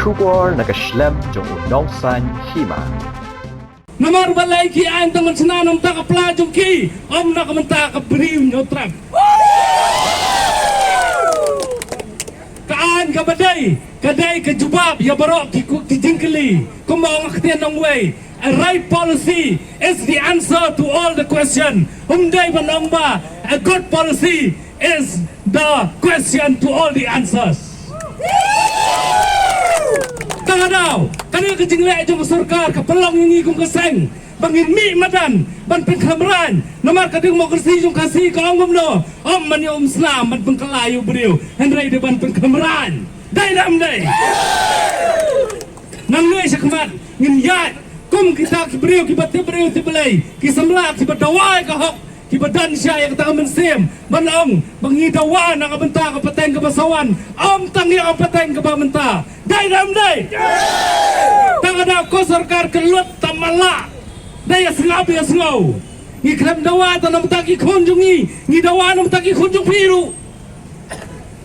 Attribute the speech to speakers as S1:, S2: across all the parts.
S1: Shubor nakaslem jong unongsan hima.
S2: Namar balay ki ang taman sinanong takapla jong ki om nakamanta kabriw nyo trap. Kaan ka baday, kaday ka jubab, yabarok ki jingkali, kumaong aktiyan ng way. A right policy is the answer to all the question. Humday banong ba, a good policy is the question to all the answers. Tanga daw, kanil ka jingle jong surkar, kapalong yung ikong kaseng, bangin mi madan, ban pengkamran, namar kading mo kasi yung kasi kaongom no, man yung Islam, ban pengkalayo beriw, henry de ban pengkamran, day dam day. Nang nuay siya kamat, nginyat, kum kita beriw, kibat beriw tibelay, kisamlat, kibat dawai kahok, kibadan siya yang kata mensim, banong, bangidawan ang kabenta kapateng kabasawan, tangi ang pateng kabamenta, day dam day. Tanga daw ko sarkar kelut tamala. Daya sengap ya sengau. Ngi krem dawa tanam taki kunjungi, ngi dawa nam taki kunjung piru.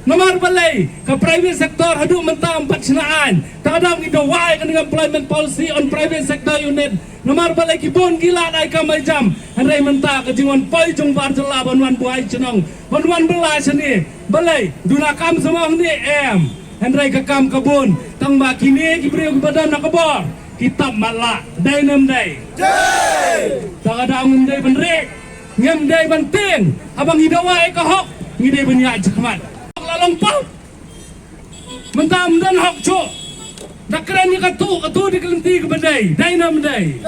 S2: Namar balai ke private sector hadu mentang empat senaan. Tadam ngi dawa kan dengan employment policy on private sector unit. Namar balai ki bon gila dai ka mai jam. Andai menta ke jingon poi jong bar jela banwan buai cenong. Banwan belai seni. Balai duna kam semua ni em. Andai ke kam kebun. Tang ba kini ki beriu ki badan nak kebor. Kitab malak day nam day. Tak ada ngem day benrek, ngem day banting. Abang hidawai kahok, ngidai banyak jekmat. Lalong pau, mentam dan hok cok. Tak keren ni katu di kelenti ke badai, day nam day.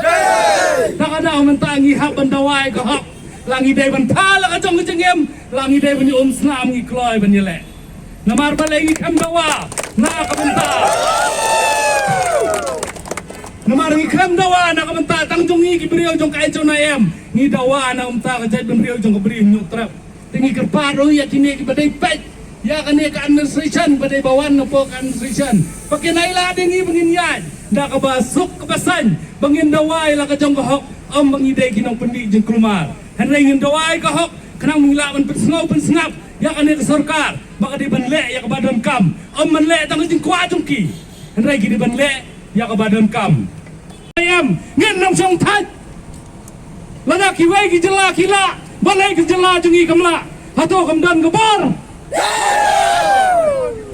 S2: Tak ada mentang ngihap bandawai kahok, langi day bantala kacong kecengem, langi day banyak Islam ngikloi banyelek. Namar balai ngikam dawa, nak kebentar. Namar ngi krem dawa na kamenta tangjong ngi beriu jong kai chona em ngi dawa na umta ka jai beriu jong beriu nyuk trap tingi kerparo ya kini ki badai pet ya kani ka administration badai bawan na po ka administration pakinayla dingi bangin yan da ka basuk kabasan bangin dawa ila ka jong kahok om bangide kinong pendi jong krumar henry ngin dawa ka hok kanang menglawan pensengap ya kani ka sarkar baka di banle ya ka badan kam om manle tang jing kwa jong ki henry ki di banle ya ka badan kam ayam ngin nam song thai lana ki wei ki jela kila balai ki jela jungi kamla hato kamdan gabor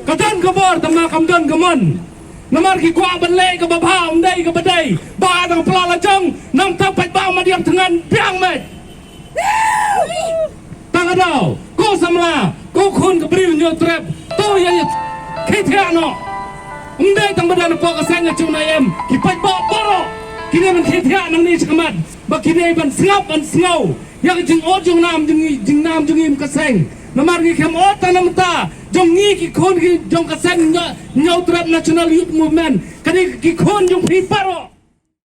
S2: katan gabor tama kamdan gamon namar ki kwa balai ka baba umdai ka badai ba dang plala jong nam tapat ba madiam tengan piang met tangadau ko samla ko khun ka briu nyo trap to ya khetiano umdai tang badan po ka sanga chuna em kipat ba boro kini man khethia nang ni chakamat ba kini ban sngap ban sngau ya jing o jong nam jing nam jong im ka seng namar ngi khem o tanam ta jong ngi ki khon ki jong ka seng nyau trap national youth movement kani ki khon jong phi paro